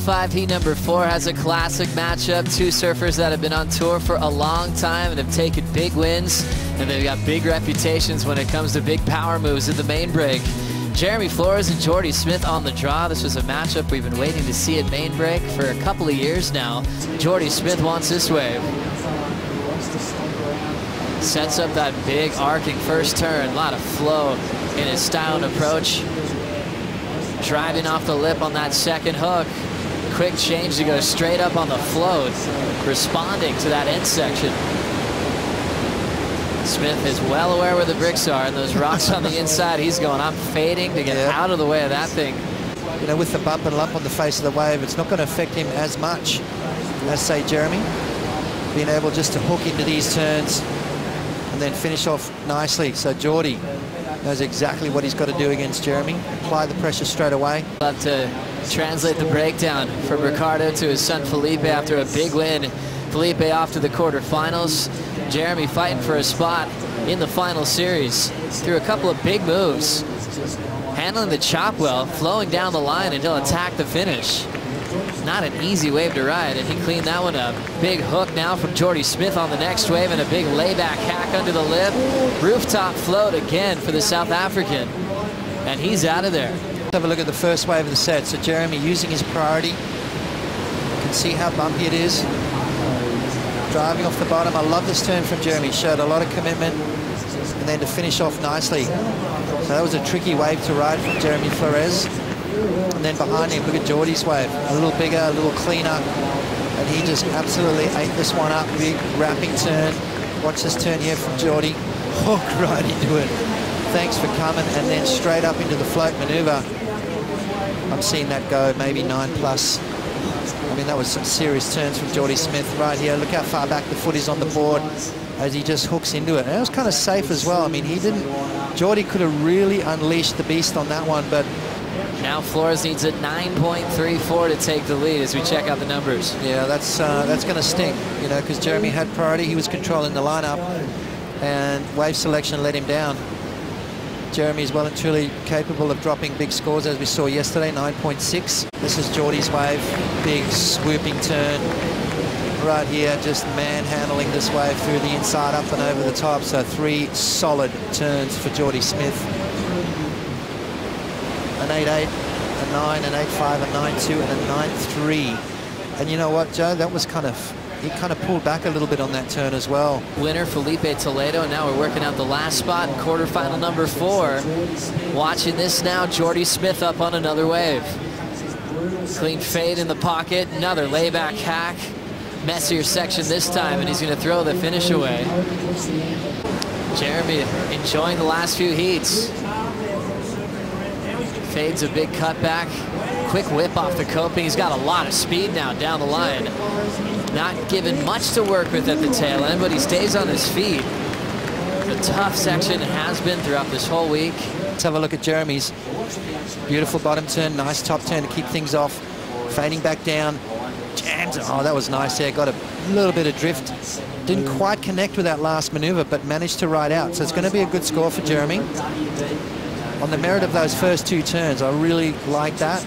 5, heat number 4 has a classic matchup. Two surfers that have been on tour for a long time and have taken big wins, and they've got big reputations when it comes to big power moves in the main break. Jeremy Flores and Jordy Smith on the draw. This was a matchup we've been waiting to see at main break for a couple of years now. Jordy Smith wants this wave. Sets up that big arcing first turn. A lot of flow in his style and approach. Driving off the lip on that second hook. Quick change to go straight up on the float. Responding to that end section. Smith is well aware where the bricks are, and those rocks on the inside, he's going, I'm fading to get out of the way of that thing. You know, with the bump and lump on the face of the wave, it's not going to affect him as much as, say, Jeremy. Being able just to hook into these turns and then finish off nicely. So Jordy knows exactly what he's got to do against Jeremy. Apply the pressure straight away. Love to translate the breakdown from Ricardo to his son Felipe after a big win. Felipe off to the quarterfinals. Jeremy fighting for a spot in the final series through a couple of big moves. Handling the chop well, flowing down the line, and he'll attack the finish. Not an easy wave to ride, and he cleaned that one up. Big hook now from Jordy Smith on the next wave, and a big layback hack under the lip. Rooftop float again for the South African, and he's out of there. Let's have a look at the first wave of the set. So Jeremy using his priority. You can see how bumpy it is. Driving off the bottom. I love this turn from Jeremy. Showed a lot of commitment, and then to finish off nicely. So that was a tricky wave to ride from Jeremy Flores. And then behind him, look at Jordy's wave. A little bigger, a little cleaner, and he just absolutely ate this one up. Big wrapping turn. Watch this turn here from Jordy. Hook right into it. Thanks for coming, and then straight up into the float maneuver. I'm seeing that go maybe 9+. I mean, that was some serious turns from Jordy Smith right here. Look how far back the foot is on the board as he just hooks into it. And it was kind of safe as well. I mean, Jordy could have really unleashed the beast on that one, but now Flores needs a 9.34 to take the lead as we check out the numbers. Yeah, that's going to sting, you know, because Jeremy had priority. He was controlling the lineup, and wave selection let him down. Jeremy is well and truly capable of dropping big scores, as we saw yesterday, 9.6. This is Jordy's wave, big swooping turn. Right here, just manhandling this wave through the inside, up and over the top. So 3 solid turns for Jordy Smith. An 8.8, a 9, an 8.5, a 9.2, and a 9.3. And you know what, Joe? That was he kind of pulled back a little bit on that turn as well. Winner Felipe Toledo, and now we're working out the last spot in quarterfinal number 4. Watching this now, Jordy Smith up on another wave. Clean fade in the pocket, another layback hack. Messier section this time, and he's going to throw the finish away. Jeremy enjoying the last few heats. Fades a big cutback. Quick whip off the coping. He's got a lot of speed now down the line. Not given much to work with at the tail end, but he stays on his feet. The tough section has been throughout this whole week. Let's have a look at Jeremy's. Beautiful bottom turn, nice top turn to keep things off. Fading back down. Jams. Oh, that was nice there. Got a little bit of drift. Didn't quite connect with that last maneuver, but managed to ride out. So it's going to be a good score for Jeremy. On the merit of those first 2 turns, I really like that.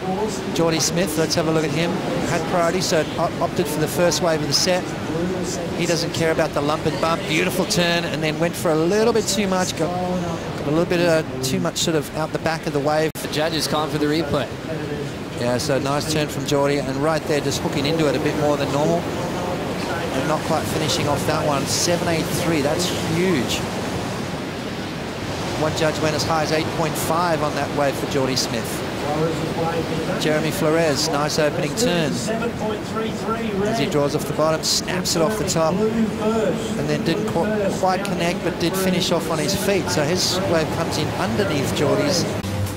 Jordy Smith, let's have a look at him. Had priority, so opted for the first wave of the set. He doesn't care about the lump and bump. Beautiful turn, and then went for a little bit too much. Got a little bit too much sort of out the back of the wave. The judge is calling for the replay. Yeah, so nice turn from Jordy, and right there just hooking into it a bit more than normal. And not quite finishing off that one. 7.83, that's huge. One judge went as high as 8.5 on that wave for Jordy Smith. Jeremy Flores, nice opening turn. As he draws off the bottom, snaps it off the top, and then didn't quite connect, but did finish off on his feet. So his wave comes in underneath Jordy's.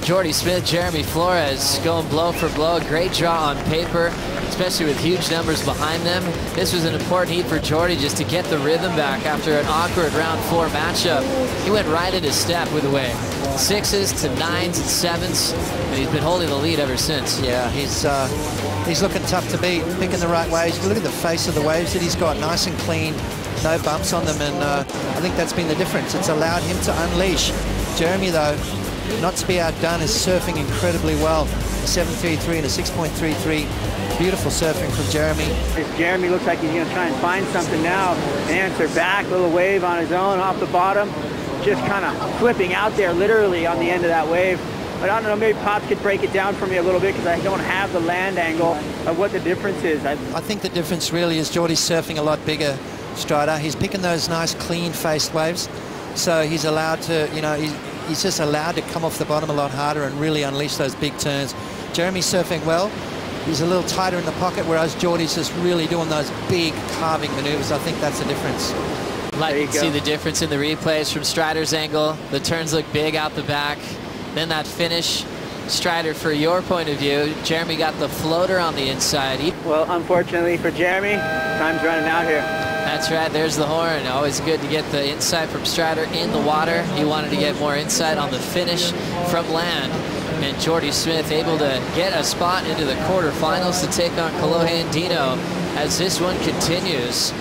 Jordy Smith, Jeremy Flores going blow for blow. Great draw on paper, especially with huge numbers behind them. This was an important heat for Jordy just to get the rhythm back after an awkward round 4 matchup. He went right at his step with the wave. 6s to 9s and 7s, and he's been holding the lead ever since. Yeah, he's looking tough to beat, picking the right waves. Look at the face of the waves that he's got, nice and clean, no bumps on them, and I think that's been the difference. It's allowed him to unleash. Jeremy, though, not to be outdone, is surfing incredibly well. A 7.33 and a 6.33 Beautiful surfing from Jeremy. Jeremy looks like he's going to try and find something now. Answer back, little wave on his own off the bottom. Just kind of flipping out there literally on the end of that wave. But I don't know, maybe Pops could break it down for me a little bit because I don't have the land angle of what the difference is. I think the difference really is Jordy's surfing a lot bigger strider. He's picking those nice clean-faced waves. So he's allowed to, you know, he's just allowed to come off the bottom a lot harder and really unleash those big turns. Jeremy's surfing well. He's a little tighter in the pocket, whereas Jordy's just really doing those big carving maneuvers. I think that's the difference. Like you can see the difference in the replays from Strider's angle. The turns look big out the back. Then that finish, Strider, for your point of view, Jeremy got the floater on the inside. Well, unfortunately for Jeremy, time's running out here. That's right, there's the horn. Always good to get the insight from Strider in the water. He wanted to get more insight on the finish from land. And Jordy Smith able to get a spot into the quarterfinals to take on Kolohe Andino as this one continues.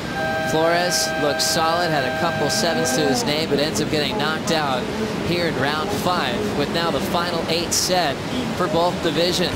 Flores looks solid, had a couple sevens to his name, but ends up getting knocked out here in round 5 with now the final 8 set for both divisions.